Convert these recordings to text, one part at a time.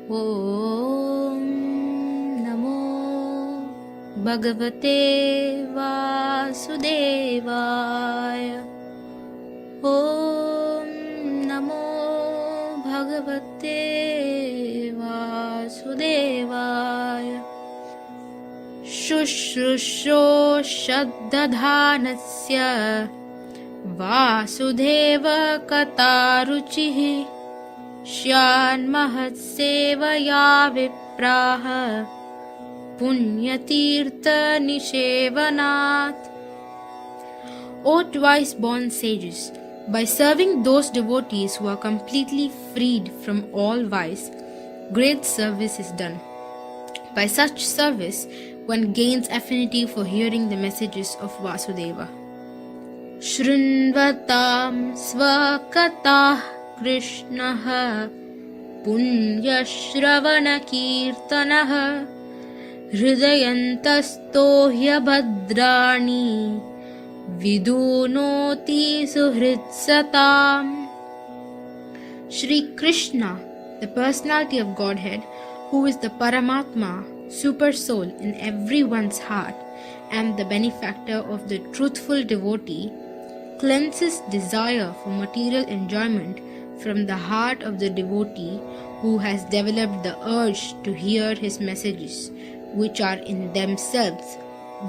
ॐ नमो भगवते वासुदेवाय। ॐ नमो भगवते वासुदेवाय। शुश्रूषोषद्धधानस्य वासुदेवकथारुचिः स्यान्महत्सेवया विप्राः पुण्यतीर्थनिषेवनात्। O twice born sages, by serving those devotees who are completely freed from all vice, great service is done. By such service, one gains affinity for hearing the messages of Vasudeva. Shrunvatam svakatah Krishnah punyashravanakirtanah hridayantasto hyabhadrani vidunoti suhritsatam. Shri Krishna, the personality of Godhead, who is the Paramatma, super soul in everyone's heart and the benefactor of the truthful devotee, cleanses desire for material enjoyment from the heart of the devotee who has developed the urge to hear his messages, which are in themselves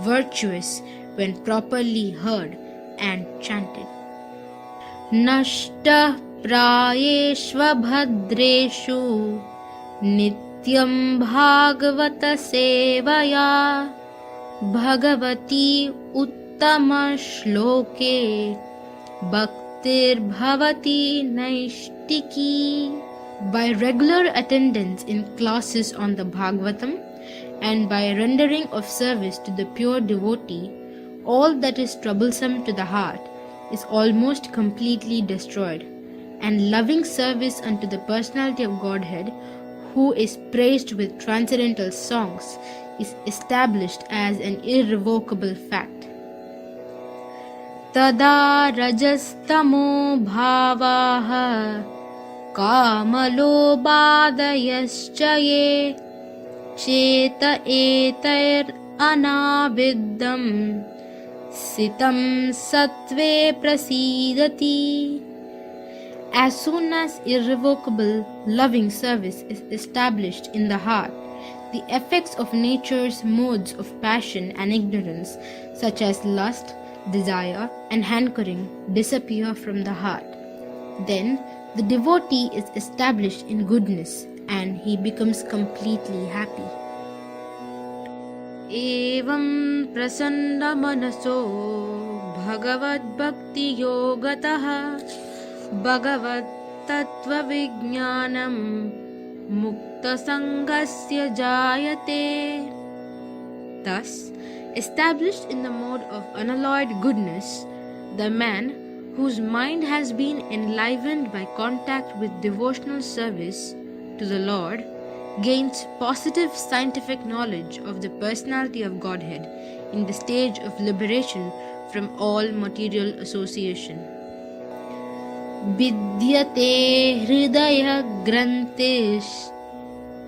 virtuous when properly heard and chanted. Nashta prayeshva bhadreshu nityam bhagavata sevaya bhagavati uttama shloke bhaktir bhavati naishtiki. By regular attendance in classes on the Bhagavatam and by rendering of service to the pure devotee, all that is troublesome to the heart is almost completely destroyed, and loving service unto the personality of Godhead, who is praised with transcendental songs, is established as an irrevocable fact. Tada rajastamo bhavaha kamalobhadayascha ye cheta etair anaviddam sitam sattve prasidati. As soon as irrevocable loving service is established in the heart, the effects of nature's modes of passion and ignorance, such as lust, desire, and hankering, disappear from the heart. Then the devotee is established in goodness and he becomes completely happy. Evam prasanna manaso bhagavad bhakti yogataha bhagavad tattva vijnanam mukta sanghasya jayate. Thus, established in the mode of unalloyed goodness, the man whose mind has been enlivened by contact with devotional service to the Lord gains positive scientific knowledge of the personality of Godhead in the stage of liberation from all material association. Vidyate hridaya grantish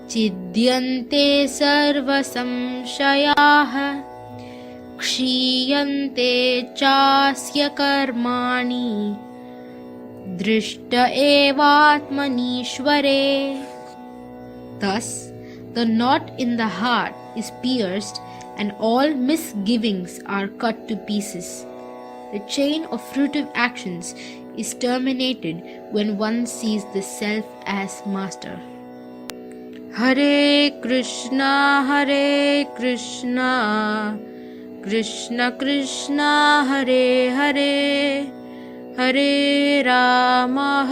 chidyante sarva samshayaha kshiyante chasya karmani drishta evatmanishvare. Thus, the knot in the heart is pierced and all misgivings are cut to pieces. The chain of fruitive actions is terminated when one sees the self as master. Hare Krishna, Krishna Krishna, Hare Hare, Hare Rama,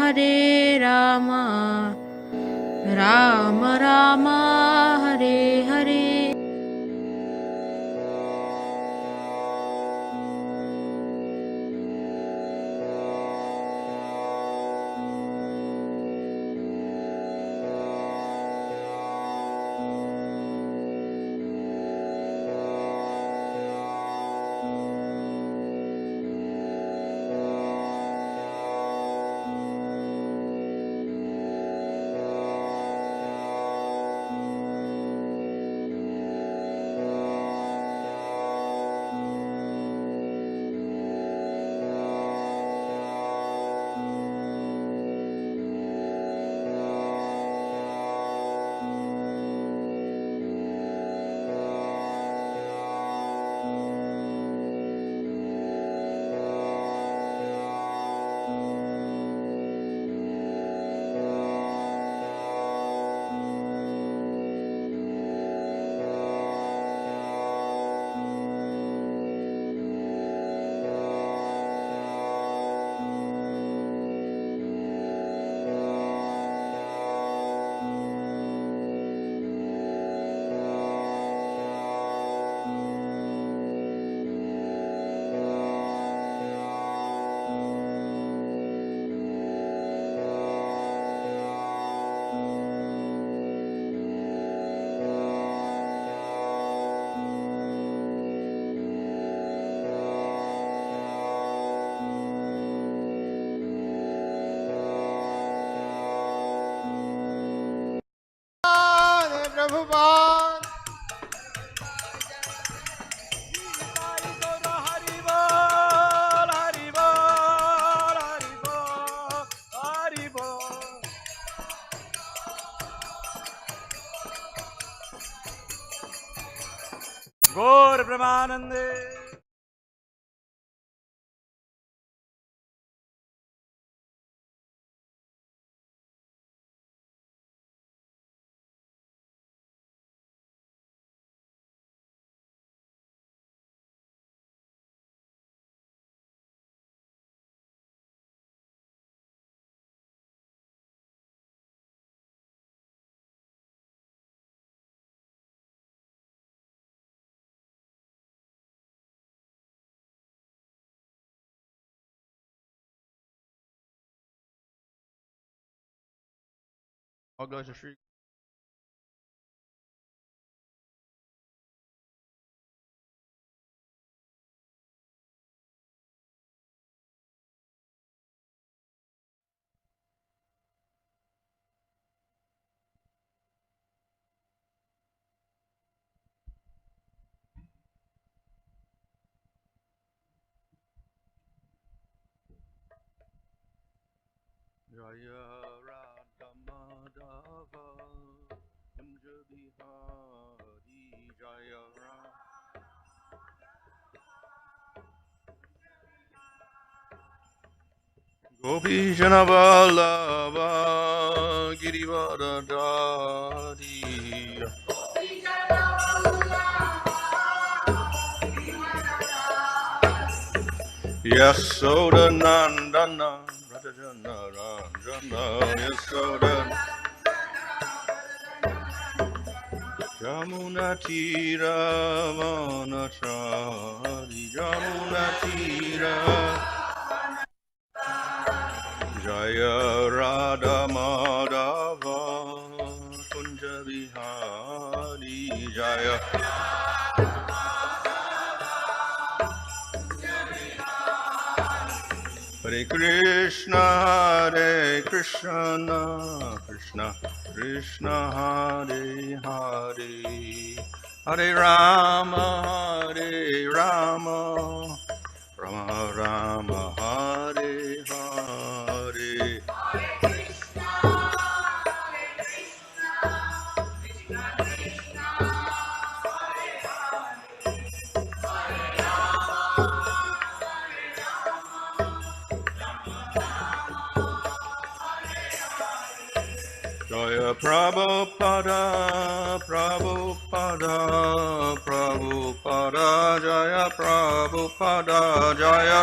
Rama Rama, Hare Hare. Prabhupada. Gaur Brahmanande. All glories to Shri. Jaya Radha Madhava Kunja Bihari Jaya Radha Gopi Janavallabha Girivardhari Yasoda Nandana Rajana Ranjana Yasoda Jamuna Tira Manachari Jamuna Tira Jaya Radha Madhava Kunja Bihari Jaya Hare Krishna Krishna Krishna Hare Hare Hare Rama Rama Rama Hare Hare Jaya Prabhupada, Prabhupada, Prabhupada, Jaya Prabhupada, Jaya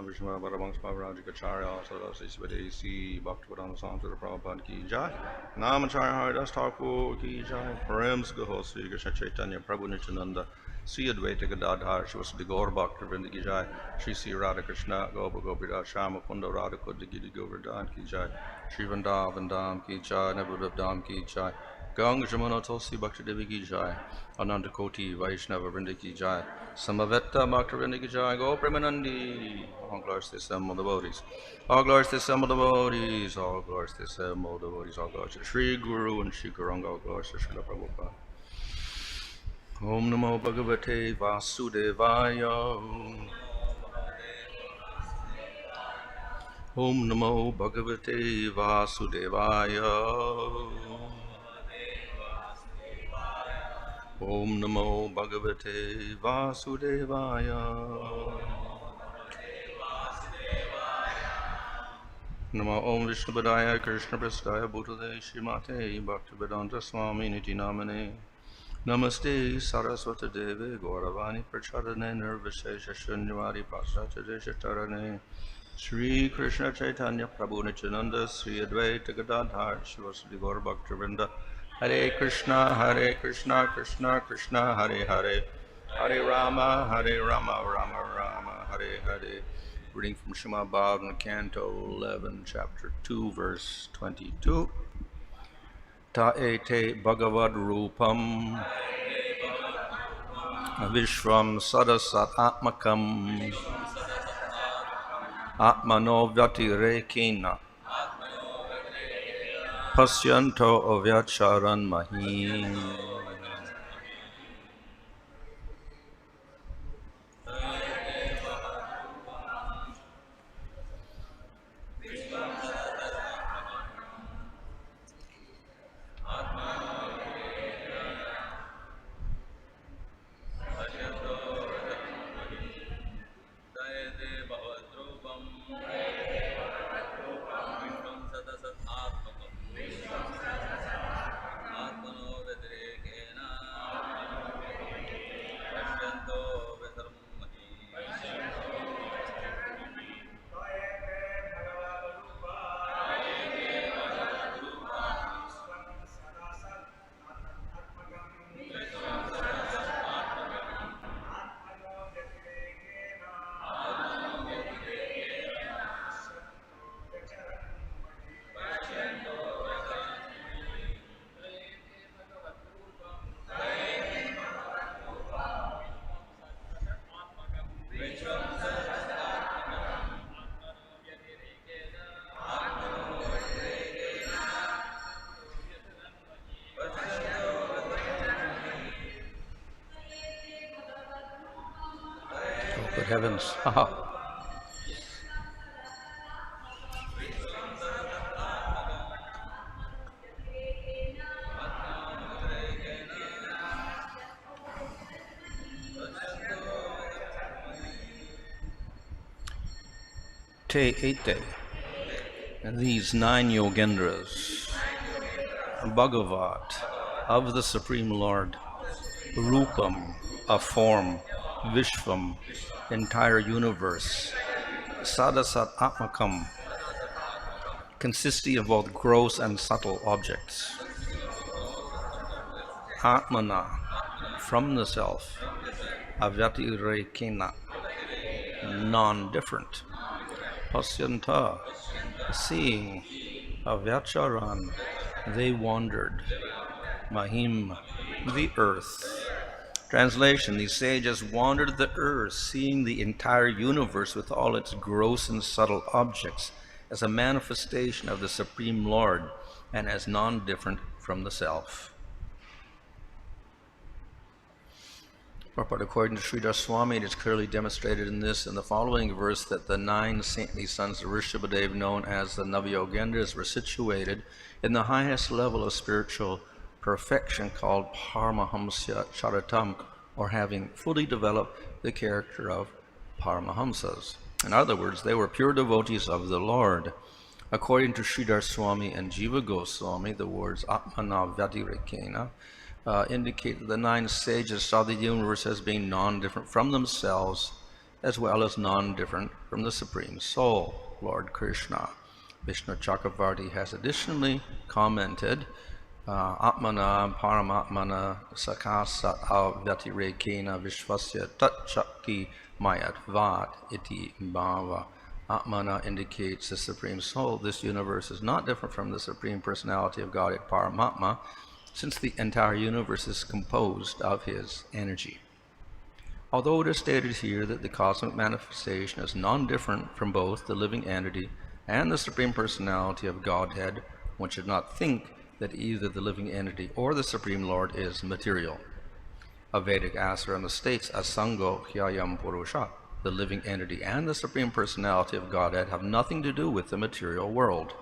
Vishnu Bharavamsa Pavarajikacharya, Sadasi Svedesi, Bhaktivedanta Samsara Prabhupada Ki Jai, Namacharya Haridas Thakur Ki Jai, Param Sgaho Sri Krishna Chaitanya Prabhu Nityananda, Sri Advaita Gadadhar, Shivasadi Gaur Bhakta Vrinda Ki Jai, Shri Sri Radha Krishna, Gopa Gopira, Shama Kunda Radha Kudda Giri Govardhan Ki Jai, Shri Vandam Ki Jai, Navadam Ki Jai, Ganga Jamuna Tulsi Bhakti Devi Ki Jai, Ananda Koti Vaishnava Vrinda Ki Jai, Samaveta Bhakta Vrinda Ki Jai, Go Premanandi, all glories to the assembled devotees, all glories to the assembled devotees, all glories to the assembled devotees, all glories to Sri Guru and Sri Guranga, all glories to Srila Prabhupada. Om Namo Bhagavate Vasudevaya. Om Namo Bhagavate Vasudevaya. Om Namo Bhagavate Vasudevaya. Namo Om Vishnupadaya Krishna Prasthaya Bhutale Shrimate Bhaktivedanta Swami Niti Namane Namaste Saraswati Deve Gauravani Prachadane Nirvishesha Shunyavadi Pasachade Shatarane Shri Krishna Chaitanya Prabhu Nityananda Sri Advaita Gadadhar Shivasadi Gaur Bhaktivinoda Hare Krishna Krishna Krishna Hare Hare Hare Rama Rama Rama Hare Hare. Reading from Srimad Bhagavatam, Canto 11, Chapter 2, Verse 22. Ta ete Bhagavad Rupam Vishvam Sadasat Atmakam Atmano Vyatirekena Pasyanto Avyacharan Mahim. Oh, good heavens. Te ete, these 9 Yogendras, Bhagavat, of the Supreme Lord, Rupam, a form, Vishvam, entire universe, Sadasat Atmakam, consisting of both gross and subtle objects, Atmana, from the self, Avyatirekena, non-different, Pasyanta, seeing, Avyacharan, they wandered, Mahim, the earth. Translation, these sages wandered the earth, seeing the entire universe with all its gross and subtle objects as a manifestation of the Supreme Lord and as non-different from the self. Purport, according to Sridhar Swami, it is clearly demonstrated in this and the following verse that the 9 saintly sons of Rishabhadev, known as the Navayogendras, were situated in the highest level of spiritual perfection called Paramahamsa Charitam, or having fully developed the character of Paramahamsas. In other words, they were pure devotees of the Lord. According to Sridhar Swami and Jiva Goswami, the words Atmana Vyatirekena indicate that the 9 sages saw the universe as being non-different from themselves, as well as non-different from the Supreme Soul, Lord Krishna. Vishnu Chakravarti has additionally commented, Atmana Paramatmana Sakasa Avyatirekena Vishvasya Tatchakti Mayatvat Iti Bhava. Atmana indicates the Supreme Soul. This universe is not different from the Supreme Personality of Godhead Paramatma, since the entire universe is composed of his energy. Although it is stated here that the cosmic manifestation is non-different from both the living entity and the Supreme Personality of Godhead, one should not think that either the living entity or the Supreme Lord is material. A Vedic asarana states, Asango Hyayam Purusha, the living entity and the Supreme Personality of Godhead have nothing to do with the material world.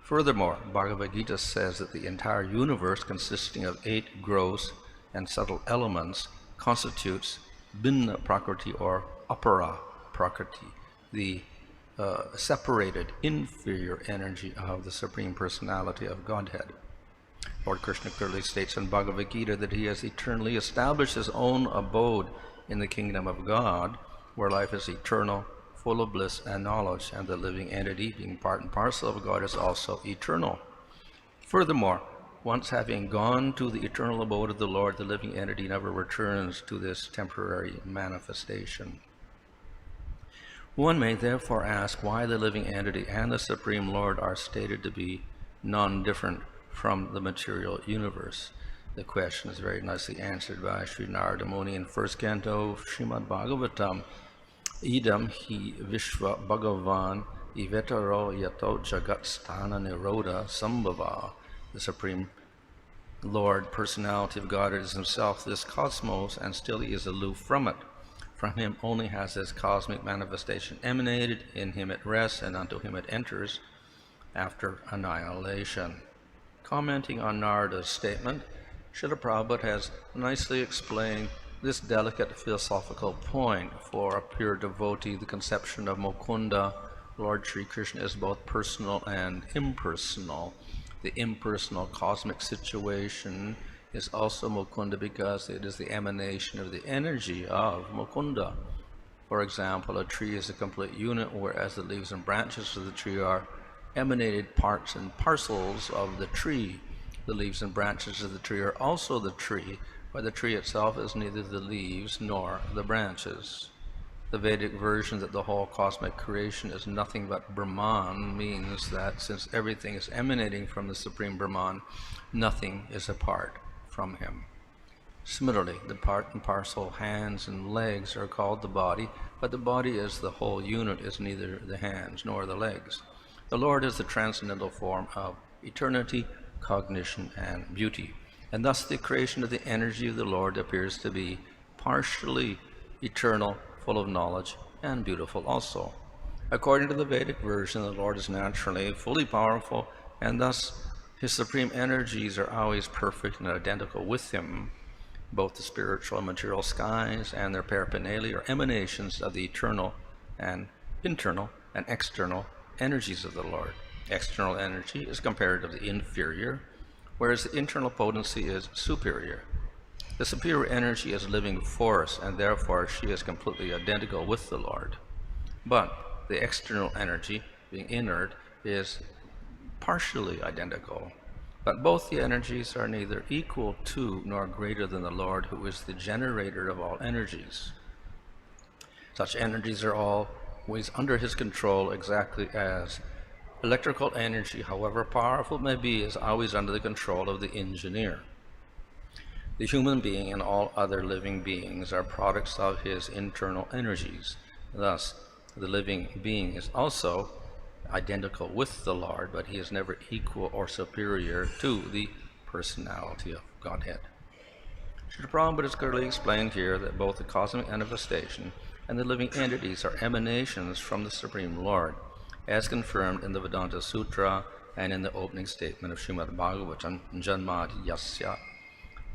Furthermore, Bhagavad Gita says that the entire universe, consisting of 8 gross and subtle elements, constitutes Bhinna Prakriti or Apara Prakriti, the separated, inferior energy of the Supreme Personality of Godhead. Lord Krishna clearly states in Bhagavad Gita that he has eternally established his own abode in the kingdom of God, where life is eternal, full of bliss and knowledge, and the living entity, being part and parcel of God, is also eternal. Furthermore, once having gone to the eternal abode of the Lord, the living entity never returns to this temporary manifestation. One may therefore ask why the living entity and the Supreme Lord are stated to be non-different from the material universe. The question is very nicely answered by Sri Narada Muni in first canto of Srimad Bhagavatam. Idam hi Vishwa Bhagavan Ivetaro Yato Jagat Sthana Niroda Sambhava. The Supreme Lord, personality of God, is himself this cosmos, and still he is aloof from it. From him only has this cosmic manifestation emanated, in him it rests, and unto him it enters after annihilation. Commenting on Narada's statement, Srila Prabhupada has nicely explained this delicate philosophical point. For a pure devotee, the conception of Mukunda, Lord Sri Krishna, is both personal and impersonal. The impersonal cosmic situation is also Mukunda because it is the emanation of the energy of Mukunda. For example, a tree is a complete unit, whereas the leaves and branches of the tree are emanated parts and parcels of the tree. The leaves and branches of the tree are also the tree, but the tree itself is neither the leaves nor the branches. The Vedic version that the whole cosmic creation is nothing but Brahman means that since everything is emanating from the Supreme Brahman, nothing is apart from him. Similarly, the part and parcel hands and legs are called the body, but the body as the whole unit is neither the hands nor the legs. The Lord is the transcendental form of eternity, cognition, and beauty, and thus the creation of the energy of the Lord appears to be partially eternal, full of knowledge, and beautiful also. According to the Vedic version, the Lord is naturally fully powerful, and thus his supreme energies are always perfect and identical with him. Both the spiritual and material skies and their paraphernalia are emanations of the eternal and internal and external energies of the Lord. External energy is comparatively inferior, whereas the internal potency is superior. The superior energy is living force, and therefore she is completely identical with the Lord. But the external energy, being inert, is partially identical. But both the energies are neither equal to nor greater than the Lord, who is the generator of all energies. Such energies are always under his control, exactly as electrical energy, however powerful it may be, is always under the control of the engineer. The human being and all other living beings are products of his internal energies. Thus, the living being is also identical with the Lord, but he is never equal or superior to the personality of Godhead. Srila Prabhupada has clearly explained here that both the cosmic manifestation and the living entities are emanations from the Supreme Lord, as confirmed in the Vedanta Sutra and in the opening statement of Srimad Bhagavatam, Janmad Yasya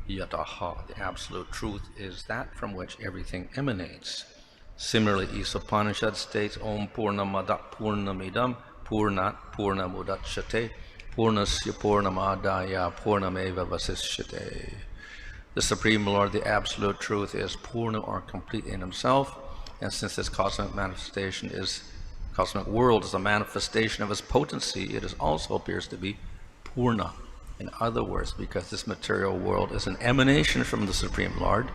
Yataha. The absolute truth is that from which everything emanates. Similarly, Isopanishad states, Om Purnamadat Purnamidam Purnat Purnamudachyate Purnasya Purnamadaya Purnameva Vasishyate. The Supreme Lord, the absolute truth, is Purna, or complete in himself, and since this cosmic world is a manifestation of his potency, it also appears to be Purna. In other words, because this material world is an emanation from the Supreme Lord,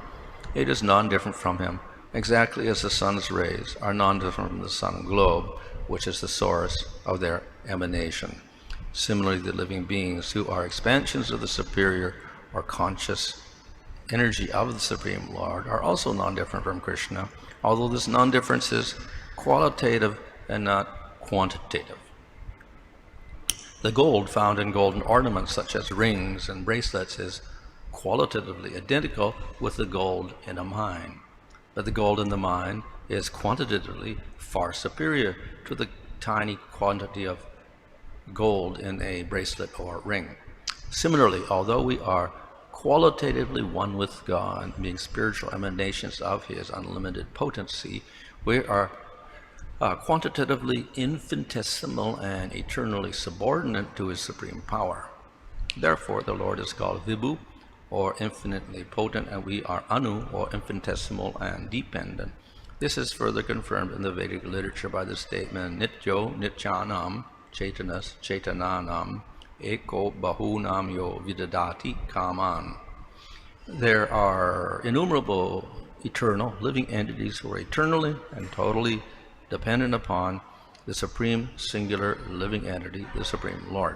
it is non-different from him, exactly as the sun's rays are non-different from the sun globe, which is the source of their emanation. Similarly, the living beings, who are expansions of the superior or conscious energy of the Supreme Lord, are also non-different from Krishna, although this non-difference is qualitative and not quantitative. The gold found in golden ornaments such as rings and bracelets is qualitatively identical with the gold in a mine, but the gold in the mine is quantitatively far superior to the tiny quantity of gold in a bracelet or ring. Similarly, although we are qualitatively one with God, being spiritual emanations of his unlimited potency, we are quantitatively infinitesimal and eternally subordinate to his supreme power. Therefore, the Lord is called Vibhu, or infinitely potent, and we are Anu, or infinitesimal and dependent. This is further confirmed in the Vedic literature by the statement Nityo Nityanam Chaitanas Chaitananam Eko Bahunam Yo Vidadati Kaman. There are innumerable eternal living entities who are eternally and totally dependent upon the supreme singular living entity, the Supreme Lord.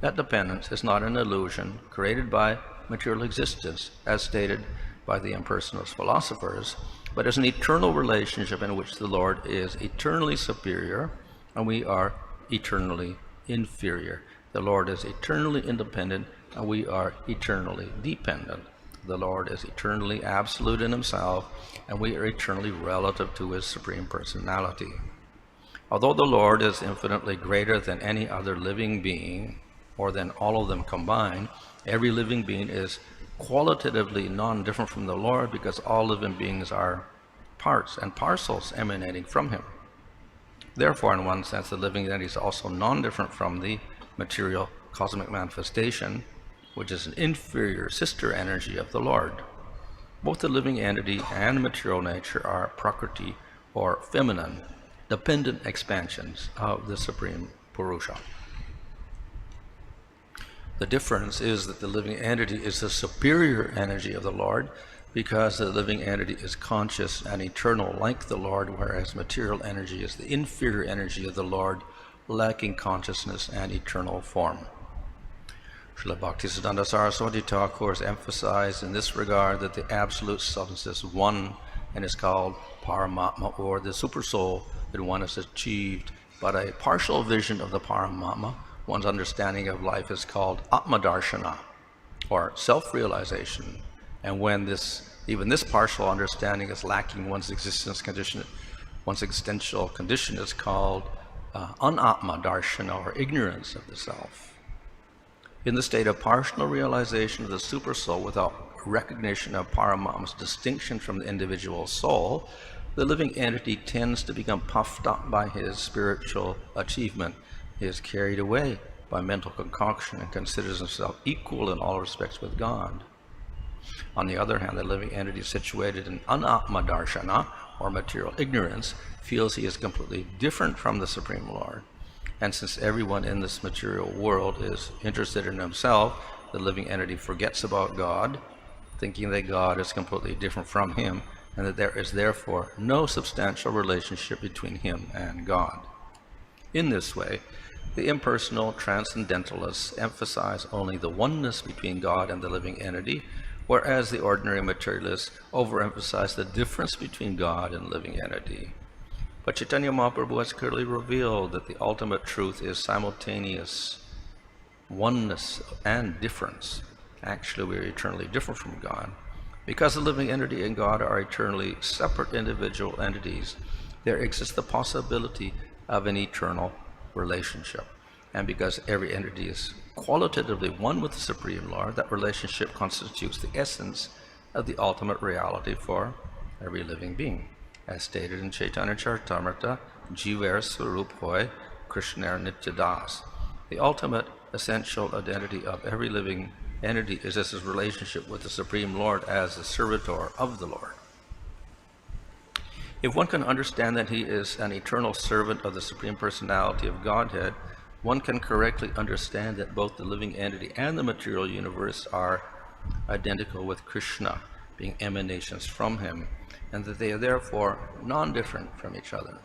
That dependence is not an illusion created by material existence, as stated by the impersonalist philosophers, but as an eternal relationship in which the Lord is eternally superior and we are eternally inferior. The Lord is eternally independent and we are eternally dependent. The Lord is eternally absolute in himself and we are eternally relative to his supreme personality. Although the Lord is infinitely greater than any other living being, or than all of them combined, every living being is qualitatively non-different from the Lord because all living beings are parts and parcels emanating from him. Therefore, in one sense, the living entity is also non-different from the material cosmic manifestation, which is an inferior sister energy of the Lord. Both the living entity and material nature are prakriti, or feminine, dependent expansions of the Supreme Purusha. The difference is that the living entity is the superior energy of the Lord because the living entity is conscious and eternal like the Lord, whereas material energy is the inferior energy of the Lord, lacking consciousness and eternal form. Srila Bhaktisiddhanta Saraswati Thakur has emphasized in this regard that the absolute substance is one and is called Paramatma, or the supersoul that one has achieved, but a partial vision of the Paramatma, one's understanding of life, is called Atmadarshana, or self-realization. And when even this partial understanding is lacking, one's existential condition is called Anatma-darshana, or ignorance of the self. In the state of partial realization of the supersoul without recognition of Paramatma's distinction from the individual soul, the living entity tends to become puffed up by his spiritual achievement. He is carried away by mental concoction and considers himself equal in all respects with God. On the other hand, the living entity situated in Anatma-darshana, or material ignorance, feels he is completely different from the Supreme Lord. And since everyone in this material world is interested in himself, the living entity forgets about God, thinking that God is completely different from him, and that there is therefore no substantial relationship between him and God. In this way, the impersonal transcendentalists emphasize only the oneness between God and the living entity, whereas the ordinary materialists overemphasize the difference between God and living entity. But Chaitanya Mahaprabhu has clearly revealed that the ultimate truth is simultaneous oneness and difference. Actually, we are eternally different from God. Because the living entity and God are eternally separate individual entities, there exists the possibility of an eternal relationship. And because every entity is qualitatively one with the Supreme Lord, that relationship constitutes the essence of the ultimate reality for every living being. As stated in Chaitanya Charitamrita, Jiver Swarup Hoy Krishna Nityadas. The ultimate essential identity of every living entity is his relationship with the Supreme Lord as the servitor of the Lord. If one can understand that he is an eternal servant of the Supreme Personality of Godhead, one can correctly understand that both the living entity and the material universe are identical with Krishna, being emanations from him, and that they are therefore non-different from each other.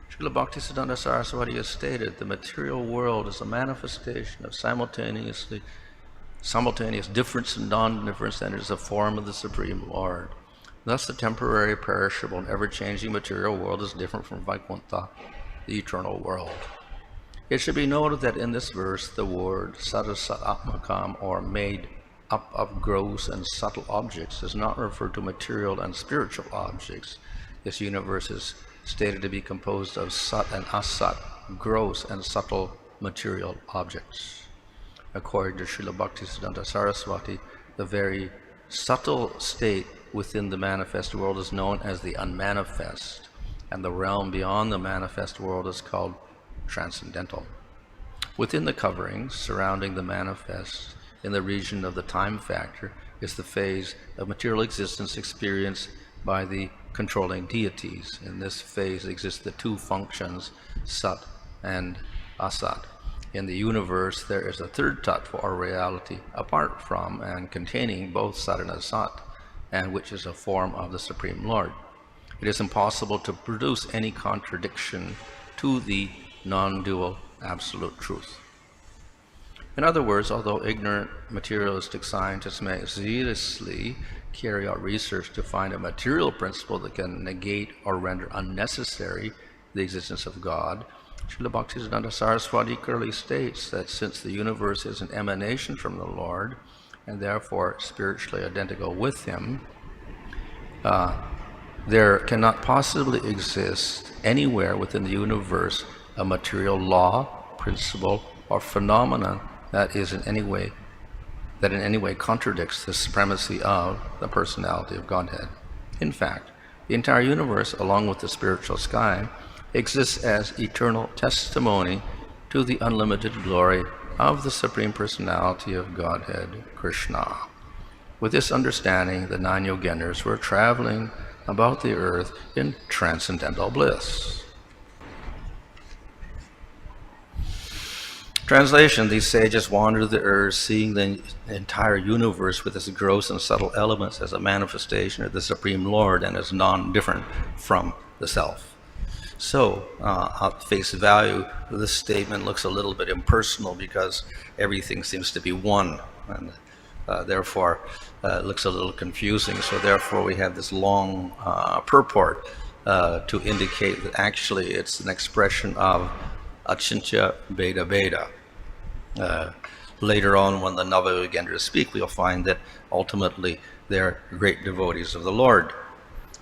Srila Bhaktisiddhanta Saraswati has stated, the material world is a manifestation of simultaneous difference and non-difference, and it is a form of the Supreme Lord. Thus, the temporary, perishable, and ever-changing material world is different from Vaikuntha, the eternal world. It should be noted that in this verse, the word sadasat atmakam, or made up of gross and subtle objects, does not refer to material and spiritual objects. This universe is stated to be composed of sat and asat, gross and subtle material objects. According to Srila Bhaktisiddhanta Saraswati, the very subtle state within the manifest world is known as the unmanifest, and the realm beyond the manifest world is called transcendental. Within the coverings surrounding the manifest, in the region of the time factor, is the phase of material existence experienced by the controlling deities. In this phase exist the two functions, sat and asat. In the universe, there is a third tattva, or reality, apart from and containing both sat and asat, and which is a form of the Supreme Lord. It is impossible to produce any contradiction to the non-dual absolute truth. In other words, although ignorant materialistic scientists may zealously carry out research to find a material principle that can negate or render unnecessary the existence of God, Srila Bhaktisiddhanta Saraswati clearly states that since the universe is an emanation from the Lord, and therefore spiritually identical with Him, there cannot possibly exist anywhere within the universe a material law, principle, or phenomenon that in any way contradicts the supremacy of the personality of Godhead. In fact, the entire universe, along with the spiritual sky, exists as eternal testimony to the unlimited glory of the Supreme Personality of Godhead, Krishna. With this understanding, the 9 yoginis were traveling about the earth in transcendental bliss. Translation: these sages wandered the earth, seeing the entire universe with its gross and subtle elements as a manifestation of the Supreme Lord and as non-different from the self. So, at face value, this statement looks a little bit impersonal because everything seems to be one, and therefore it looks a little confusing. So therefore we have this long purport to indicate that actually it's an expression of Achintya Bheda Bheda. Later on, when the Nava-yoginis speak, we'll find that ultimately they're great devotees of the Lord.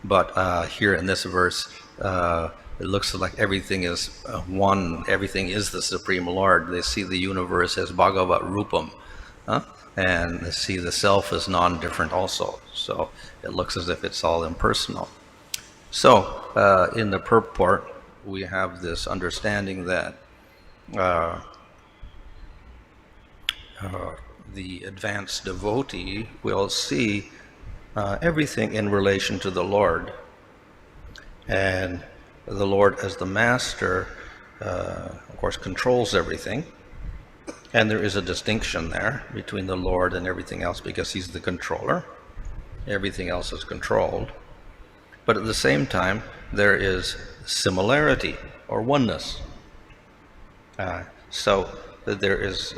But here in this verse, it looks like everything is one, everything is the Supreme Lord. They see the universe as Bhagavat Rupam, and they see the self as non-different also. So it looks as if it's all impersonal. So in the purport, we have this understanding that the advanced devotee will see everything in relation to the Lord, and the Lord as the master of course controls everything, and there is a distinction there between the Lord and everything else because He's the controller. Everything else is controlled. But at the same time, there is similarity or oneness. So there is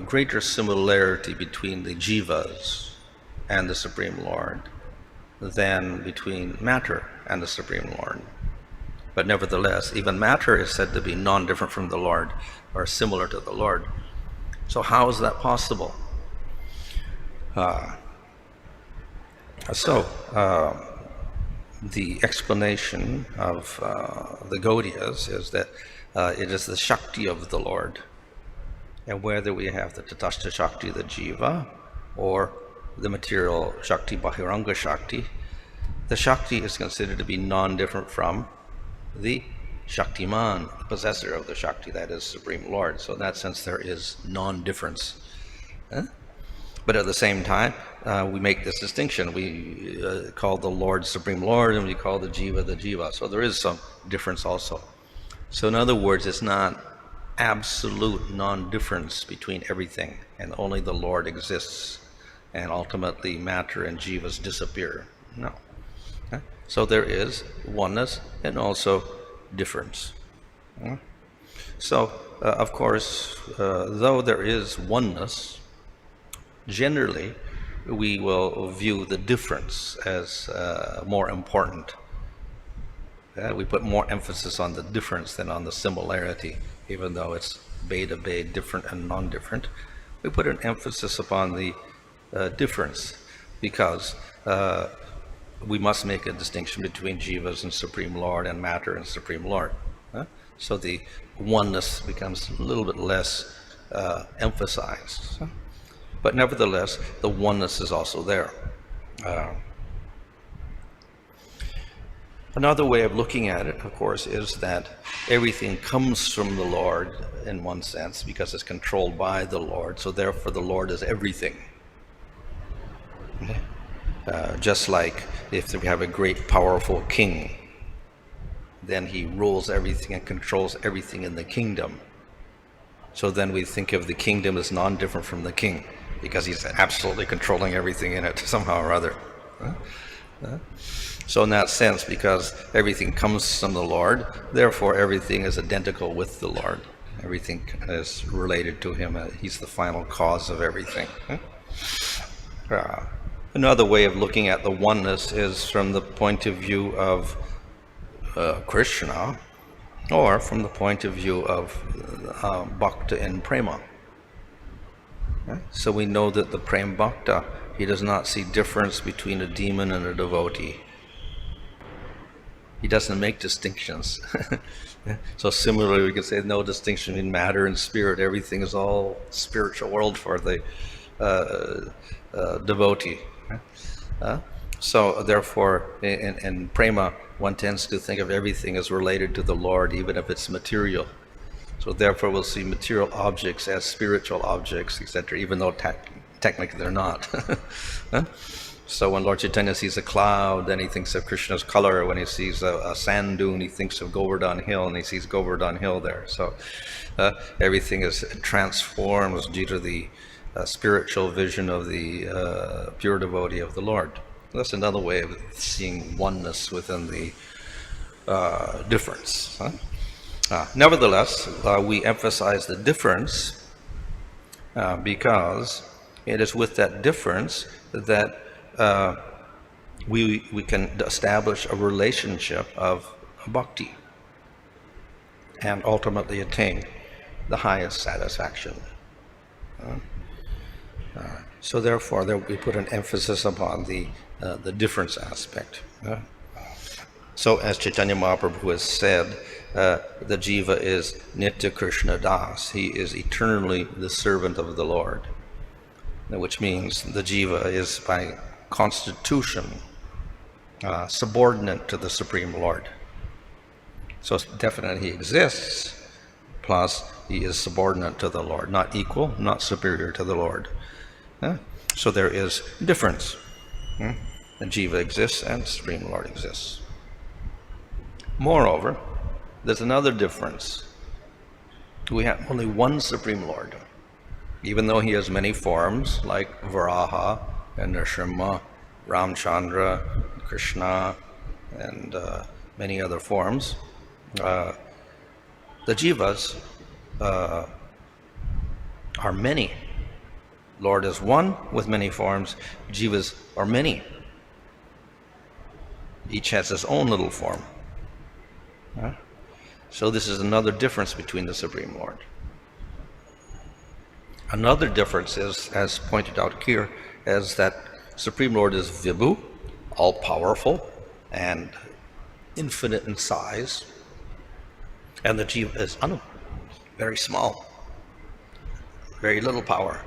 greater similarity between the jivas and the Supreme Lord than between matter and the Supreme Lord. But nevertheless, even matter is said to be non-different from the Lord or similar to the Lord. So how is that possible? The explanation of the Gaudiyas is that it is the Shakti of the Lord. And whether we have the Tatastha Shakti, the Jiva, or the material Shakti, Bahiranga Shakti, the Shakti is considered to be non-different from the Shaktiman, the possessor of the Shakti, that is Supreme Lord. So in that sense there is non-difference. But at the same time, we make this distinction. We call the Lord Supreme Lord, and we call the Jiva. So there is some difference also. So in other words, it's not absolute non-difference between everything, and only the Lord exists, and ultimately matter and jivas disappear. No. So there is oneness and also difference. So, of course, though there is oneness, generally we will view the difference as more important. We put more emphasis on the difference than on the similarity, even though it's beta, different and non-different. We put an emphasis upon the difference because we must make a distinction between jivas and Supreme Lord and matter and Supreme Lord. So the oneness becomes a little bit less emphasized. But nevertheless, the oneness is also there. Another way of looking at it, of course, is that everything comes from the Lord in one sense because it's controlled by the Lord, so therefore the Lord is everything. Just like if we have a great powerful king, then he rules everything and controls everything in the kingdom. So then we think of the kingdom as non-different from the king because he's absolutely controlling everything in it somehow or other. So in that sense, because everything comes from the Lord, therefore everything is identical with the Lord. Everything is related to him. He's the final cause of everything. Another way of looking at the oneness is from the point of view of Krishna, or from the point of view of Bhakta and Prema. So we know that the Prem Bhakta, he does not see difference between a demon and a devotee. He doesn't make distinctions. So similarly, we could say no distinction in matter and spirit. Everything is all spiritual world for the devotee. So therefore, in Prema, one tends to think of everything as related to the Lord, even if it's material. So therefore, we'll see material objects as spiritual objects, etc., even though technically they're not. So when Lord Chaitanya sees a cloud, then he thinks of Krishna's color. When he sees a sand dune, he thinks of Govardhan Hill, and he sees Govardhan Hill there. So everything is transformed due to the spiritual vision of the pure devotee of the Lord. That's another way of seeing oneness within the difference. Nevertheless, we emphasize the difference because it is with that difference that we can establish a relationship of bhakti and ultimately attain the highest satisfaction. So therefore, we put an emphasis upon the difference aspect. So as Chaitanya Mahaprabhu has said, the Jiva is Nitya Krishna Das. He is eternally the servant of the Lord, which means the Jiva is by constitution subordinate to the Supreme Lord. So definitely he exists, plus he is subordinate to the Lord, not equal, not superior to the Lord. So there is difference. The Jiva exists and the Supreme Lord exists. Moreover, there's another difference. We have only one Supreme Lord. Even though he has many forms, like Varaha and Nrsimha, Ramchandra, Krishna, and many other forms, the Jivas are many. Lord is one with many forms. Jivas are many. Each has his own little form. So this is another difference between the Supreme Lord. Another difference is, as pointed out here, is that Supreme Lord is Vibhu, all-powerful and infinite in size, and the Jiva is Anu, very small, very little power.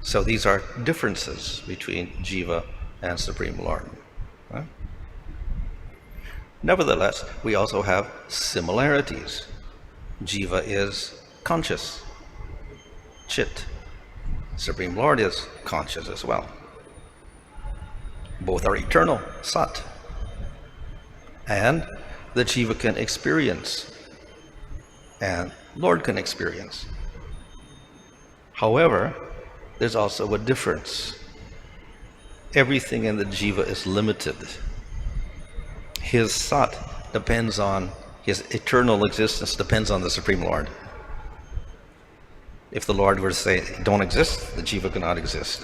So these are differences between Jiva and Supreme Lord. Nevertheless, we also have similarities. Jiva is conscious, Chit. Supreme Lord is conscious as well. Both are eternal, Sat. And the Jiva can experience, and Lord can experience. However, there's also a difference. Everything in the Jiva is limited. His Sat depends on, his eternal existence depends on the Supreme Lord. If the Lord were to say, don't exist, the Jiva cannot exist.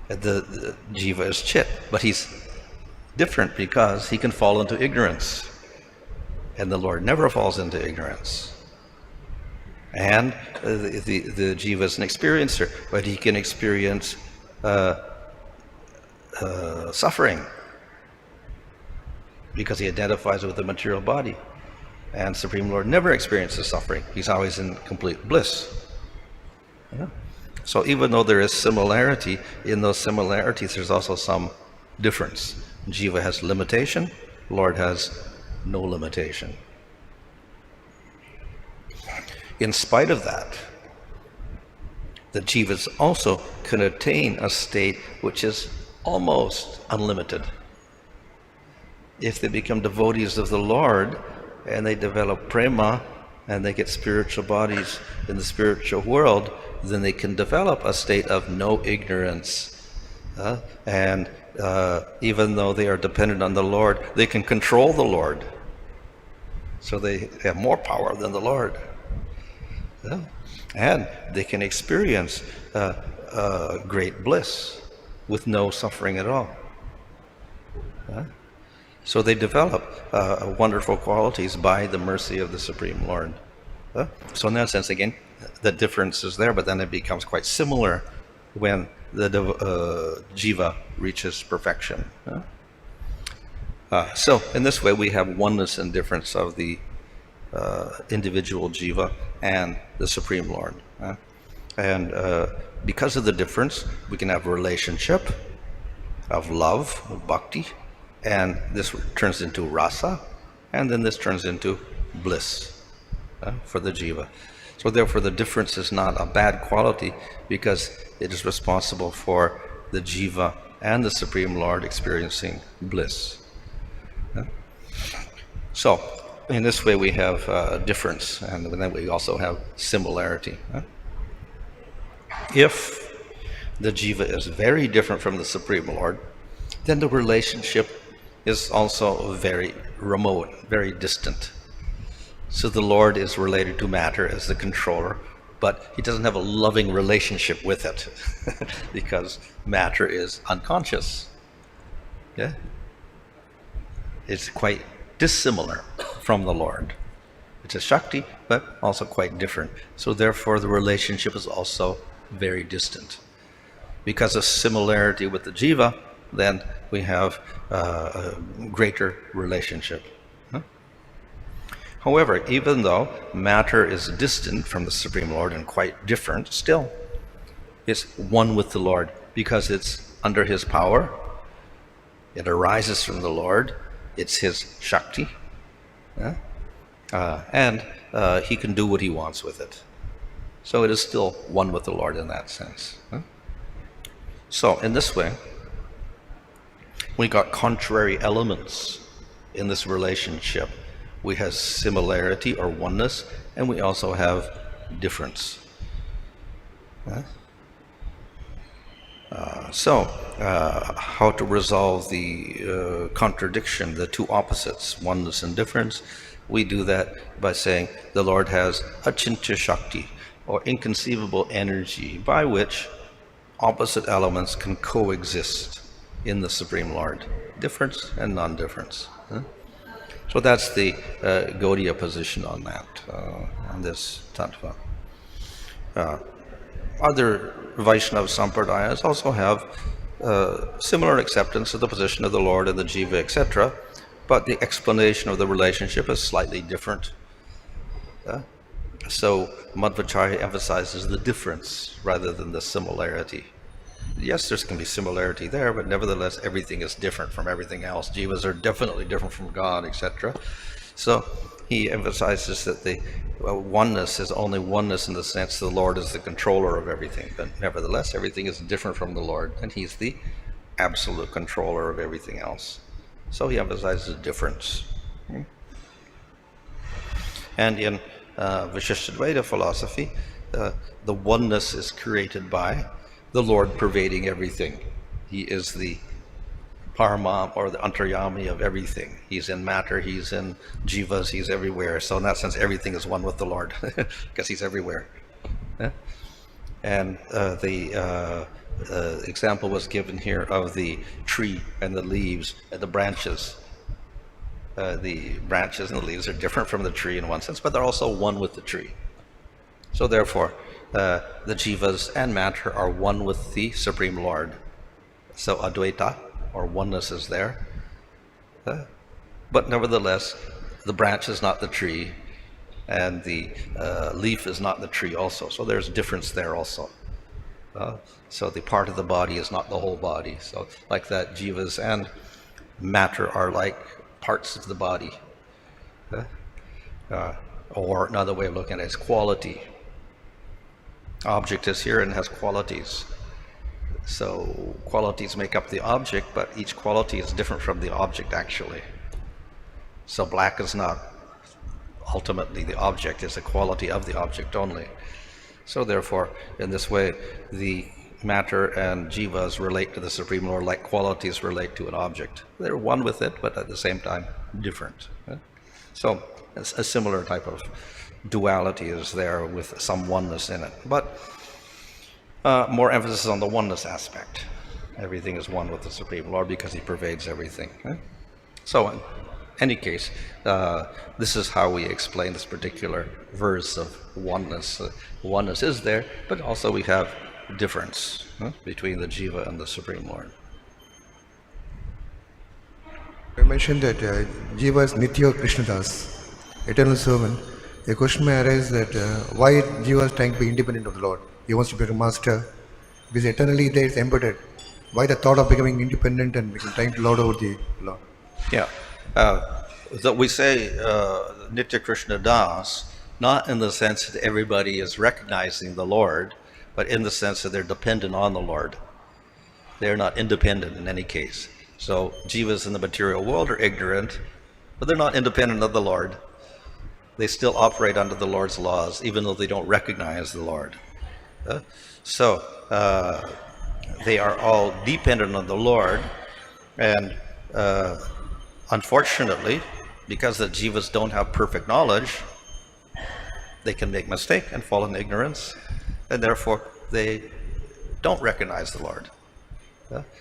The Jiva is Chit, but he's different because he can fall into ignorance. And the Lord never falls into ignorance. And the Jiva is an experiencer, but he can experience suffering because he identifies with the material body. And Supreme Lord never experiences suffering. He's always in complete bliss. So even though there is similarity, in those similarities there's also some difference. Jiva has limitation, Lord has no limitation. In spite of that, the Jivas also can attain a state which is almost unlimited. If they become devotees of the Lord and they develop prema and they get spiritual bodies in the spiritual world, then they can develop a state of no ignorance and even though they are dependent on the Lord, they can control the Lord. So they have more power than the Lord. Yeah. And they can experience great bliss with no suffering at all. Yeah. So they develop wonderful qualities by the mercy of the Supreme Lord. So in that sense, again, the difference is there, but then it becomes quite similar when the jiva reaches perfection. So in this way, we have oneness and difference of the individual jiva and the Supreme Lord. And because of the difference, we can have a relationship of love, of bhakti, and this turns into rasa, and then this turns into bliss for the jiva. So therefore the difference is not a bad quality, because it is responsible for the jiva and the Supreme Lord experiencing bliss. So in this way we have difference, and then we also have similarity. If the jiva is very different from the Supreme Lord, then the relationship is also very remote, very distant. So the Lord is related to matter as the controller, but he doesn't have a loving relationship with it because matter is unconscious. Yeah? It's quite dissimilar from the Lord. It's a Shakti, but also quite different. So therefore the relationship is also very distant. Because of similarity with the jiva, then we have a greater relationship. However, even though matter is distant from the Supreme Lord and quite different, still it's one with the Lord, because it's under his power, it arises from the Lord, it's his Shakti, and he can do what he wants with it. So it is still one with the Lord in that sense. So in this way, we got contrary elements in this relationship. We have similarity or oneness, and we also have difference. So how to resolve the contradiction, the two opposites, oneness and difference? We do that by saying the Lord has achintya shakti, or inconceivable energy, by which opposite elements can coexist in the Supreme Lord, difference and non-difference. So that's the Gaudiya position on that, on this tattva. Other Vaishnava sampradayas also have similar acceptance of the position of the Lord and the jiva, etc., but the explanation of the relationship is slightly different. So Madhvacharya emphasizes the difference rather than the similarity. Yes, there can be similarity there, but nevertheless everything is different from everything else. Jivas are definitely different from God, etc. So he emphasizes that the oneness is only oneness in the sense the Lord is the controller of everything, but nevertheless everything is different from the Lord, and he's the absolute controller of everything else. So he emphasizes the difference. And in Vishishtadvaita philosophy, the oneness is created by the Lord pervading everything. He is the Parama, or the Antaryami of everything. He's in matter, he's in jivas, he's everywhere. So in that sense, everything is one with the Lord, because he's everywhere. And the example was given here of the tree and the leaves and the branches. The branches and the leaves are different from the tree in one sense, but they're also one with the tree. So therefore, the jivas and matter are one with the Supreme Lord. So Advaita, or oneness, is there. But nevertheless, the branch is not the tree, and the leaf is not the tree also. So there's difference there also. So the part of the body is not the whole body. So like that, jivas and matter are like parts of the body. Or another way of looking at it is quality. Object is here and has qualities. So qualities make up the object, but each quality is different from the object actually. So black is not ultimately the object, it's a quality of the object only. So therefore, in this way, the matter and jivas relate to the Supreme Lord like qualities relate to an object. They're one with it, but at the same time different. So a similar type of duality is there with some oneness in it, but more emphasis on the oneness aspect. Everything is one with the Supreme Lord because he pervades everything. So in any case, this is how we explain this particular verse of oneness. Oneness is there, but also we have difference between the jiva and the Supreme Lord. I mentioned that Jiva is Nitya Krishnadas, eternal servant. A question may arise that why Jiva is trying to be independent of the Lord? He wants to be a master. If he's eternally there, it's embedded. Why the thought of becoming independent and trying to lord over the Lord? Yeah. That we say Nitya Krishna Das, not in the sense that everybody is recognizing the Lord, but in the sense that they're dependent on the Lord. They're not independent in any case. So jivas in the material world are ignorant, but they're not independent of the Lord. They still operate under the Lord's laws, even though they don't recognize the Lord. So they are all dependent on the Lord, and unfortunately, because the jivas don't have perfect knowledge, they can make mistake and fall in ignorance, and therefore they don't recognize the Lord.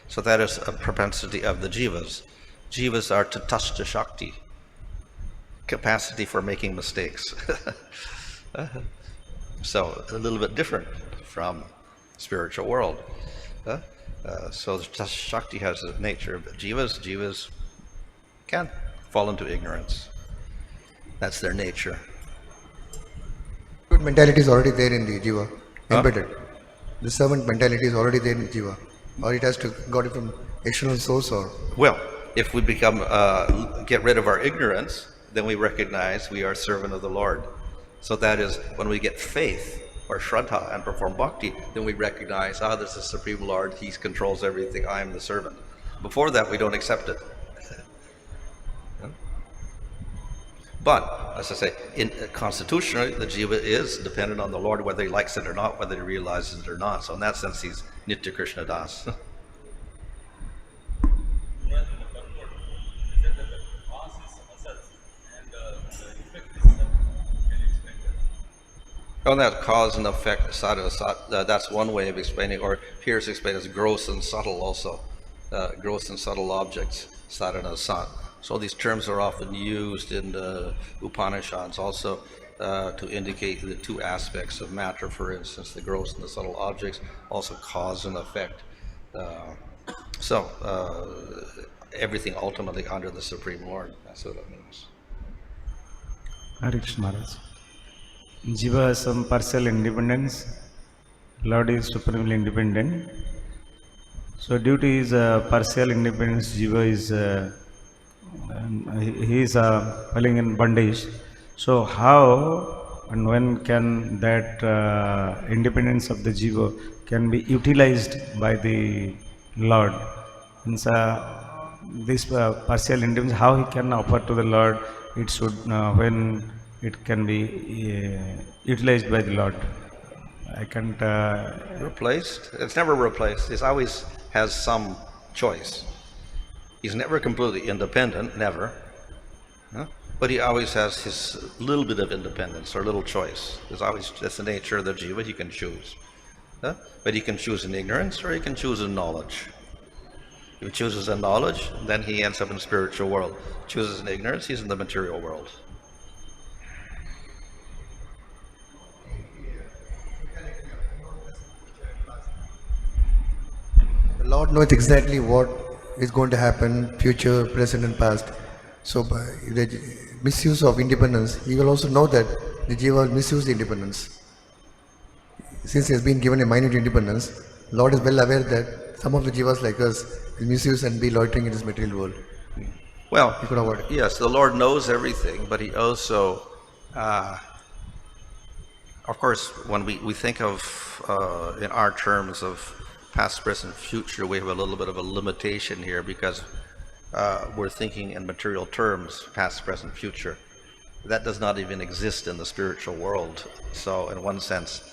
So that is a propensity of the jivas. Jivas are tatastha shakti, capacity for making mistakes. So a little bit different from spiritual world. So the tatastha shakti has the nature of jivas. Jivas can fall into ignorance. That's their nature. Good mentality is already there in the Jiva, embedded. The servant mentality is already there in the Jiva. Or it has to got it from external source, or? Well, if we become, get rid of our ignorance, then we recognize we are servant of the Lord. So that is, when we get faith or shraddha and perform bhakti, then we recognize, there's the Supreme Lord, he controls everything, I am the servant. Before that, we don't accept it. But, as I say, constitutionally, the jiva is dependent on the Lord, whether he likes it or not, whether he realizes it or not. So in that sense, he's Nitya Krishna Das. On that cause and effect, that's one way of explaining, or here it's explained as gross and subtle also. Gross and subtle objects, sadhana sat. So these terms are often used in the Upanishads also to indicate the two aspects of matter, for instance, the gross and the subtle objects, also cause and effect. So everything ultimately under the Supreme Lord, that's what it means. Hare Krishna Maharaj. Jiva has some partial independence. Lord is supremely independent. So due to his partial independence, Jiva is he is falling in bondage. So how and when can that independence of the jiva can be utilized by the Lord? And this partial independence, how he can offer to the Lord, it should when it can be utilized by the Lord. I can't replaced? It's never replaced. It always has some choice. He's never completely independent, never. But he always has his little bit of independence or little choice. That's the nature of the jiva. He can choose. But he can choose in ignorance or he can choose in knowledge. If he chooses in knowledge, then he ends up in the spiritual world. Chooses in ignorance, he's in the material world. The Lord knows exactly what is going to happen, future, present and past. So by the misuse of independence, he will also know that the jiva will misuse the independence. Since he has been given a minute independence, Lord is well aware that some of the jivas like us will misuse and be loitering in this material world. Well, he could avoid it. Yes, the Lord knows everything, but he also, of course, when we think of, in our terms of past, present, future, we have a little bit of a limitation here because we're thinking in material terms, past, present, future. That does not even exist in the spiritual world. So in one sense,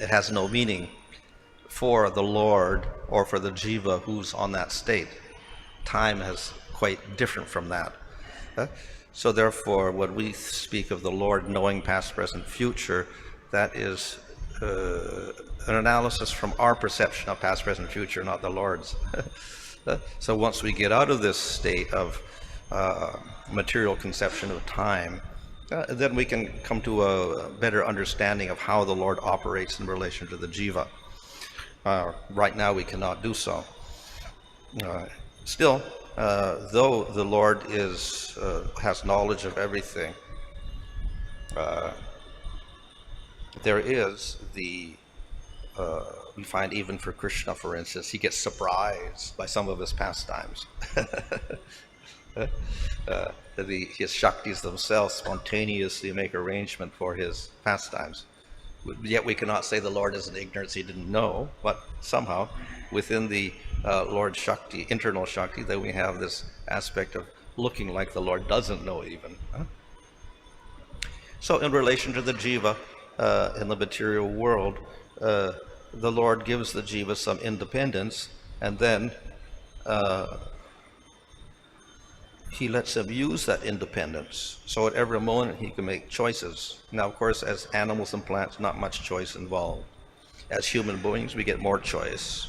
it has no meaning for the Lord or for the Jiva who's on that state. Time is quite different from that. So therefore, when we speak of the Lord knowing past, present, future, that is an analysis from our perception of past, present, future, not the Lord's. So once we get out of this state of material conception of time, then we can come to a better understanding of how the Lord operates in relation to the Jiva. Right now we cannot do so. Still, though the Lord has knowledge of everything, there is we find even for Krishna, for instance, he gets surprised by some of his pastimes. His Shaktis themselves spontaneously make arrangement for his pastimes. Yet we cannot say the Lord is in ignorance, he didn't know, but somehow within the Lord Shakti, internal Shakti, that we have this aspect of looking like the Lord doesn't know even. So in relation to the Jiva in the material world, the Lord gives the Jiva some independence, and then he lets him use that independence. So at every moment he can make choices. Now, of course, as animals and plants, not much choice involved. As human beings, we get more choice.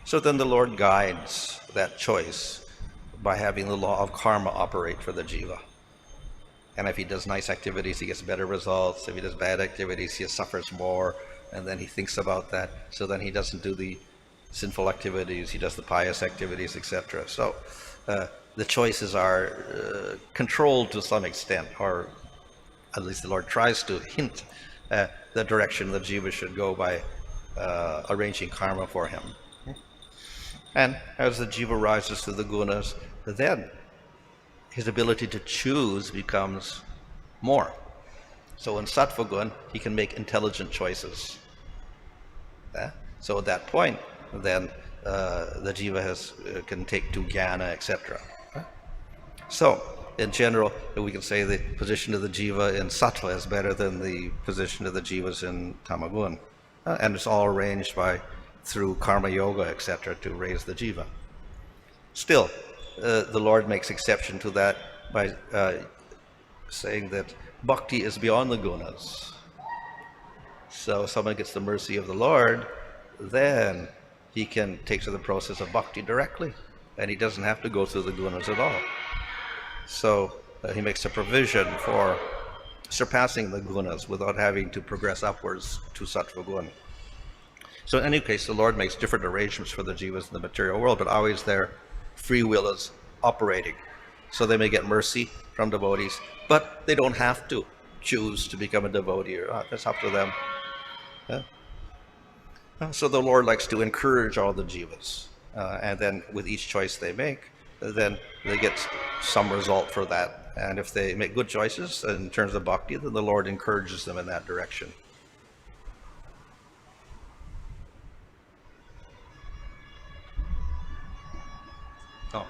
So then the Lord guides that choice by having the law of karma operate for the Jiva. And if he does nice activities, he gets better results. If he does bad activities, he suffers more. And then he thinks about that. So then he doesn't do the sinful activities, he does the pious activities, etc. So the choices are controlled to some extent, or at least the Lord tries to hint at the direction the Jiva should go by arranging karma for him. And as the Jiva rises to the gunas, then his ability to choose becomes more. So in Sattva Gun, he can make intelligent choices. So at that point, then the Jiva can take to jnana, etc. So, in general, we can say the position of the Jiva in Sattva is better than the position of the Jivas in Tamagun. And it's all arranged through karma yoga, etc., to raise the Jiva. Still, the Lord makes exception to that by saying that bhakti is beyond the gunas. So if someone gets the mercy of the Lord, then he can take to the process of bhakti directly, and he doesn't have to go through the gunas at all. So he makes a provision for surpassing the gunas without having to progress upwards to sattva gun. So in any case, the Lord makes different arrangements for the jivas in the material world, but always their free will is operating. So they may get mercy from devotees, but they don't have to choose to become a devotee or not. That's up to them. So the Lord likes to encourage all the jivas, and then with each choice they make, then they get some result for that. And if they make good choices in terms of bhakti, then the Lord encourages them in that direction. Oh.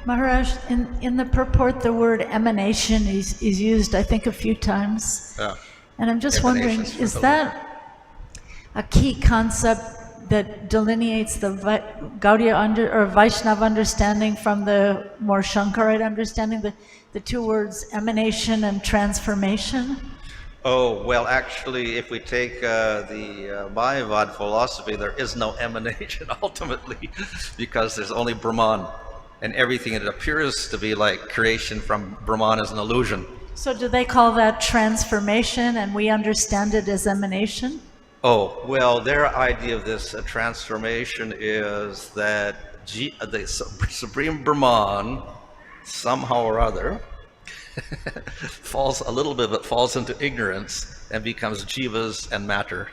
Maharaj, in the purport, the word emanation is used, I think, a few times. Yeah. And I'm just wondering, is that a key concept that delineates the Gaudiya or Vaishnava understanding from the more Shankarite understanding, the two words emanation and transformation? Oh, well, actually, if we take the Mayavad philosophy, there is no emanation ultimately, because there's only Brahman, and everything that appears to be like creation from Brahman is an illusion. So do they call that transformation and we understand it as emanation? Oh, well, their idea of this transformation is that the Supreme Brahman, somehow or other, falls a little bit, but falls into ignorance and becomes jivas and matter.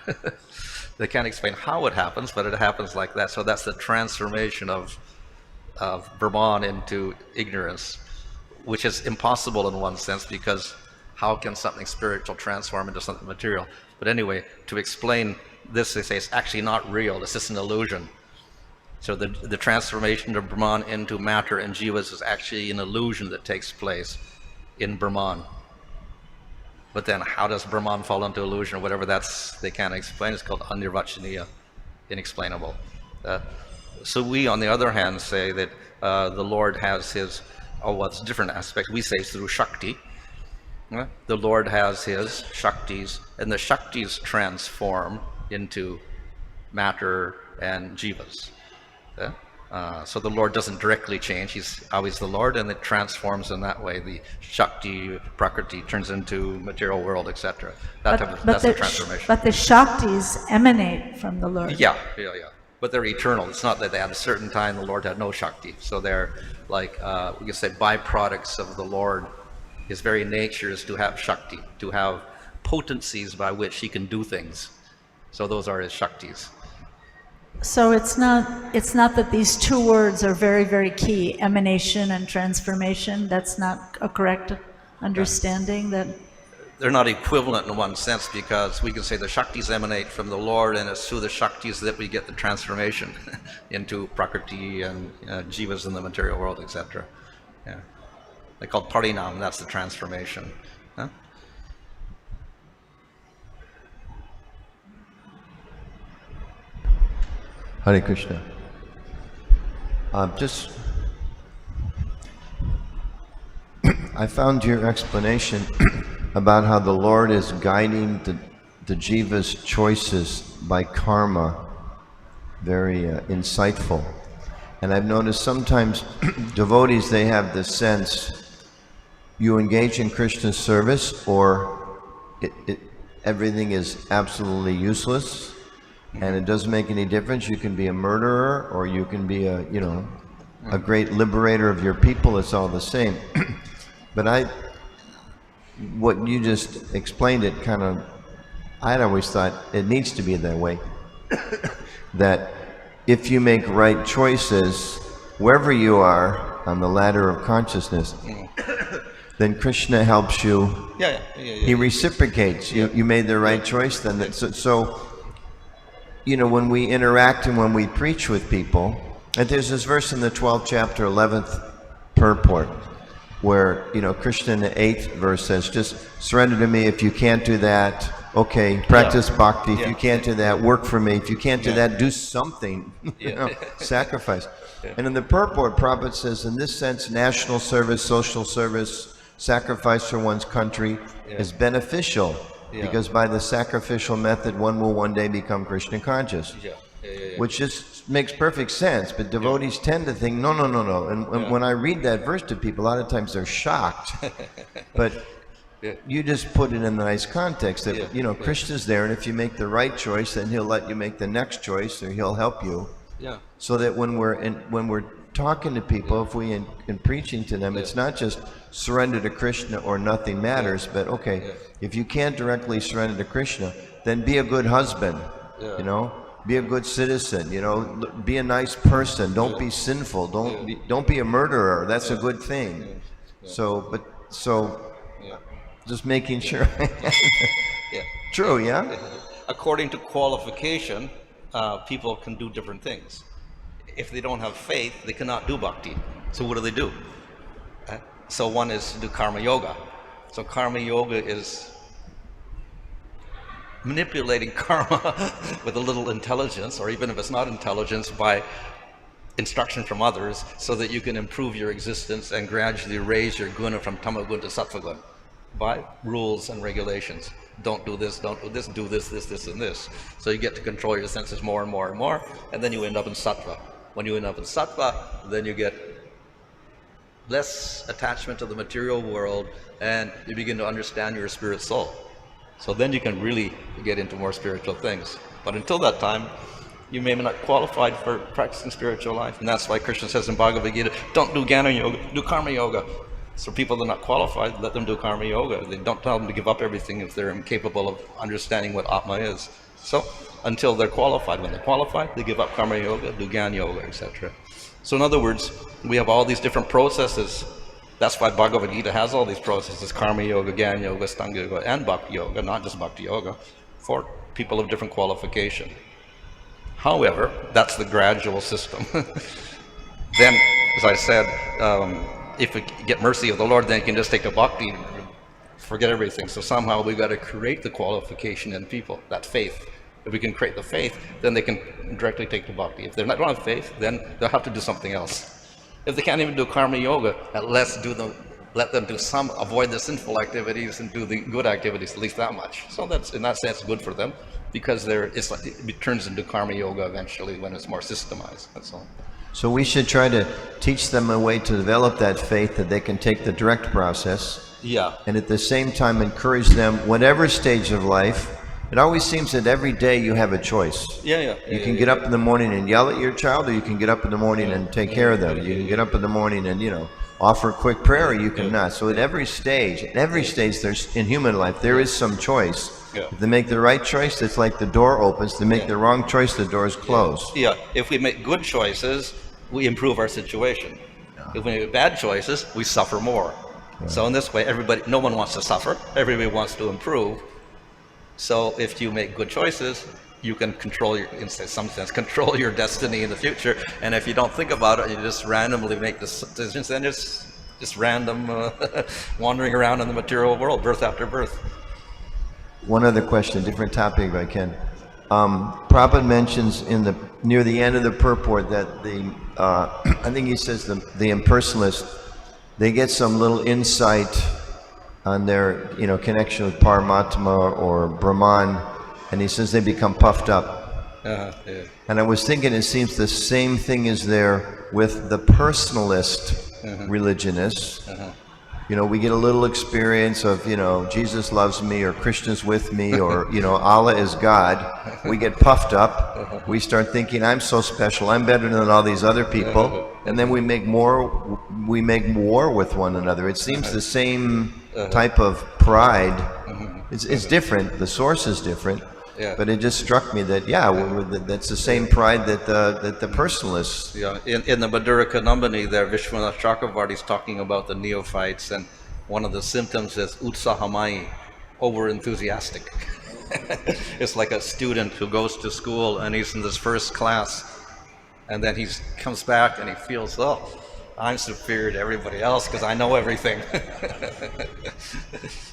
They can't explain how it happens, but it happens like that. So that's the transformation of Brahman into ignorance, which is impossible in one sense, because how can something spiritual transform into something material? But anyway, to explain this, they say it's actually not real, it's just an illusion. So the transformation of Brahman into matter and jivas is actually an illusion that takes place in Brahman. But then how does Brahman fall into illusion or whatever, they can't explain. It's called anirvachaniya, inexplainable. So we, on the other hand, say that the Lord has his, what's different aspects. We say through Shakti. The Lord has his Shaktis, and the Shaktis transform into matter and jivas. So the Lord doesn't directly change. He's always the Lord, and it transforms in that way. The Shakti, Prakriti turns into material world, etc. That's the transformation. But the Shaktis emanate from the Lord. Yeah. But they're eternal. It's not that at a certain time the Lord had no Shakti. So they're like, we can say, byproducts of the Lord. His very nature is to have Shakti, to have potencies by which he can do things. So those are his Shaktis. So it's not that these two words are very, very key, emanation and transformation. That's not a correct understanding. That they're not equivalent in one sense, because we can say the Shaktis emanate from the Lord, and it's through the Shaktis that we get the transformation into Prakriti and Jivas in the material world, etc. Yeah. They're called Parinam, that's the transformation. Huh? Hare Krishna. I found your explanation about how the Lord is guiding the jiva's choices by karma very insightful. And I've noticed sometimes devotees, they have this sense, you engage in Krishna's service, or everything is absolutely useless, and it doesn't make any difference. You can be a murderer, or you can be a great liberator of your people. It's all the same. But what you just explained, I'd always thought it needs to be that way. That if you make right choices, wherever you are on the ladder of consciousness, then Krishna helps you. Yeah. He reciprocates. You made the right choice then. So, when we interact and when we preach with people, and there's this verse in the 12th chapter, 11th purport, where, Krishna in the 8th verse says, just surrender to me. If you can't do that, okay, practice bhakti. If you can't do that, work for me. If you can't do that, do something, sacrifice. And in the purport, Prabhupada says, in this sense, national service, social service, sacrifice for one's country is beneficial, because by the sacrificial method, one will one day become Krishna conscious. Which just makes perfect sense, but devotees tend to think, no. And when I read that verse to people, a lot of times they're shocked. But you just put it in a nice context that, Krishna's there, and if you make the right choice, then he'll let you make the next choice, or he'll help you. So that when we're talking to people, if we in preaching to them, it's not just surrender to Krishna or nothing matters, but okay, if you can't directly surrender to Krishna, then be a good husband, be a good citizen, be a nice person, don't be sinful, don't be a murderer. That's a good thing. So just making sure. True, yeah? According to qualification, people can do different things. If they don't have faith, they cannot do bhakti. So what do? So one is to do karma yoga. So karma yoga is manipulating karma with a little intelligence, or even if it's not intelligence, by instruction from others, so that you can improve your existence and gradually raise your guna from tamagun to sattvagun by rules and regulations. Don't do this, do this, and this. So you get to control your senses more and more and more, and then you end up in sattva. When you end up in sattva, then you get less attachment to the material world, and you begin to understand your spirit soul. So then you can really get into more spiritual things. But until that time, you may be not qualified for practicing spiritual life. And that's why Krishna says in Bhagavad Gita, don't do Jnana Yoga, do Karma Yoga. So people that are not qualified, let them do Karma Yoga. They don't tell them to give up everything if they're incapable of understanding what Atma is. So until they're qualified. When they're qualified, they give up Karma Yoga, do Jnana Yoga, etc. So in other words, we have all these different processes. That's why Bhagavad Gita has all these processes: Karma Yoga, Jnana Yoga, Stanga Yoga, and Bhakti Yoga, not just Bhakti Yoga, for people of different qualification. However, that's the gradual system. Then, as I said, if we get mercy of the Lord, then you can just take a bhakti forget everything. So somehow we've got to create the qualification in people, that faith. If we can create the faith, then they can directly take to bhakti. If they don't have faith, then they'll have to do something else. If they can't even do karma yoga, let them do some, avoid the sinful activities and do the good activities, at least that much. So that's, in that sense, good for them, because it turns into karma yoga eventually when it's more systemized. That's all. So we should try to teach them a way to develop that faith that they can take the direct process. Yeah. And at the same time encourage them, whatever stage of life. It always seems that every day you have a choice. You can get up in the morning and yell at your child, or you can get up in the morning and take care of them. You can get up in the morning and, offer a quick prayer, or you can not. So at every stage there's, in human life, there is some choice. If they make the right choice, it's like the door opens. If they make the wrong choice, the door is closed. If we make good choices, we improve our situation. If we make bad choices, we suffer more. So in this way, no one wants to suffer. Everybody wants to improve. So if you make good choices, you can in some sense, control your destiny in the future. And if you don't think about it, you just randomly make decisions, then it's just random wandering around in the material world, birth after birth. One other question, different topic if I can. Prabhupada mentions near the end of the purport that I think he says the impersonalists, they get some little insight on their connection with Paramatma or Brahman, and he says they become puffed up. And I was thinking, it seems the same thing is there with the personalist religionists. We get a little experience of Jesus loves me, or Krishna's with me, or Allah is God. We get puffed up. We start thinking, I'm so special, I'm better than all these other people, and then we make war with one another. It seems the same type of pride. It's different, the source is different, but it just struck me that that's the same pride that the personalists. In the Madhura Kadambini there, Vishwanath Chakravarti is talking about the neophytes, and one of the symptoms is utsahamai, over enthusiastic. It's like a student who goes to school and he's in this first class, and then he comes back and he feels, I'm superior to everybody else because I know everything.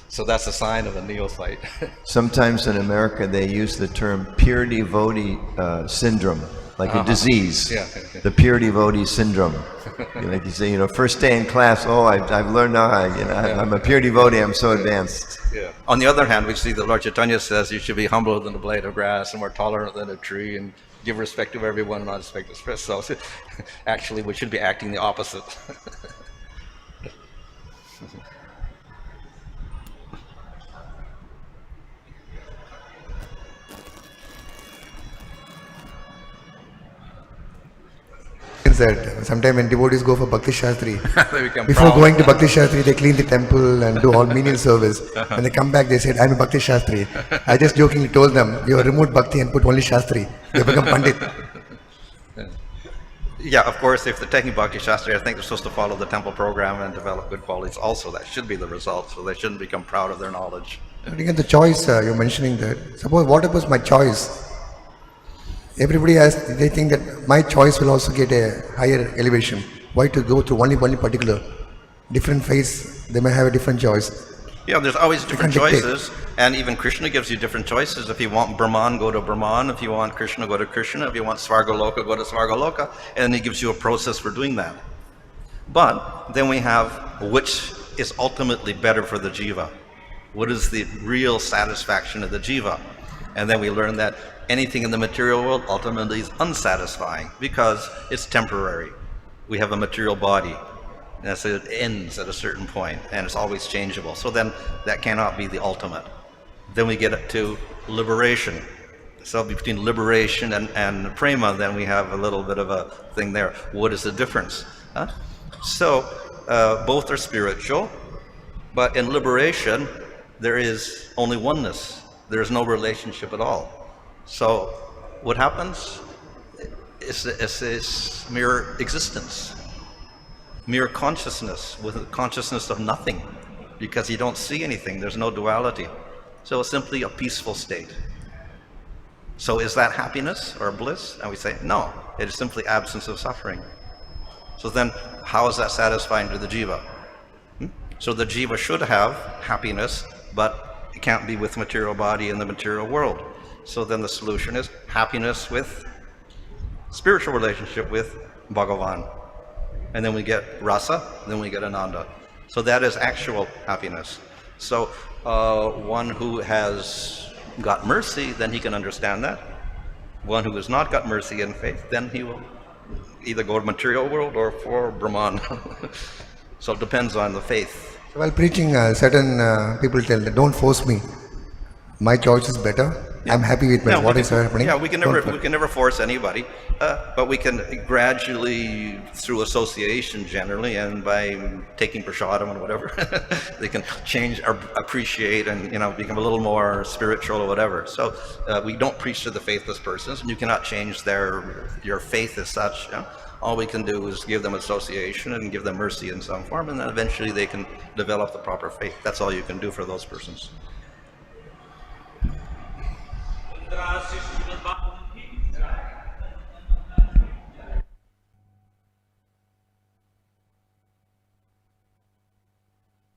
So that's a sign of a neophyte. Sometimes in America they use the term pure devotee syndrome, like a disease. The pure devotee syndrome. Like you say, first day in class, I've learned now, I'm a pure devotee, I'm so advanced. On the other hand, we see that Lord Chaitanya says you should be humbler than a blade of grass and more tolerant than a tree, and give respect to everyone, not respect to stress. So actually, we should be acting the opposite. That sometimes when devotees go for Bhakti Shastri, before proud. going to Bhakti Shastri, they clean the temple and do all menial service. When they come back, they said, I'm a Bhakti Shastri. I just jokingly told them, you have removed Bhakti and put only Shastri. You become Pandit. Of course, if they're taking Bhakti Shastri, I think they're supposed to follow the temple program and develop good qualities also. That should be the result, so they shouldn't become proud of their knowledge. Looking at the choice, you're mentioning that. Suppose, what was my choice? Everybody they think that my choice will also get a higher elevation. Why to go to only particular? Different faiths, they may have a different choice. There's always different choices, and even Krishna gives you different choices. If you want Brahman, go to Brahman. If you want Krishna, go to Krishna. If you want Svargaloka, go to Svargaloka. And he gives you a process for doing that. But then we have which is ultimately better for the jiva. What is the real satisfaction of the jiva? And then we learn that anything in the material world ultimately is unsatisfying because it's temporary. We have a material body, and so it ends at a certain point, and it's always changeable. So then that cannot be the ultimate. Then we get to liberation. So between liberation and prema, then we have a little bit of a thing there. What is the difference? So both are spiritual, but in liberation, there is only oneness. There is no relationship at all. So what happens is mere existence, mere consciousness with consciousness of nothing, because you don't see anything, there's no duality. So it's simply a peaceful state. So is that happiness or bliss? And we say, no, it is simply absence of suffering. So then how is that satisfying to the jiva? So the jiva should have happiness, but it can't be with material body in the material world. So then the solution is happiness with spiritual relationship with Bhagavan. And then we get rasa, then we get ananda. So that is actual happiness. So one who has got mercy, then he can understand that. One who has not got mercy and faith, then he will either go to material world or for Brahman. So it depends on the faith. While preaching, certain people tell that don't force me. My choice is better. I'm happy with No, what is happening. Yeah, we can never force anybody, but we can gradually, through association generally, and by taking prasadam and whatever, they can change or appreciate and become a little more spiritual or whatever. So we don't preach to the faithless persons, and you cannot change your faith as such. All we can do is give them association and give them mercy in some form, and then eventually they can develop the proper faith. That's all you can do for those persons.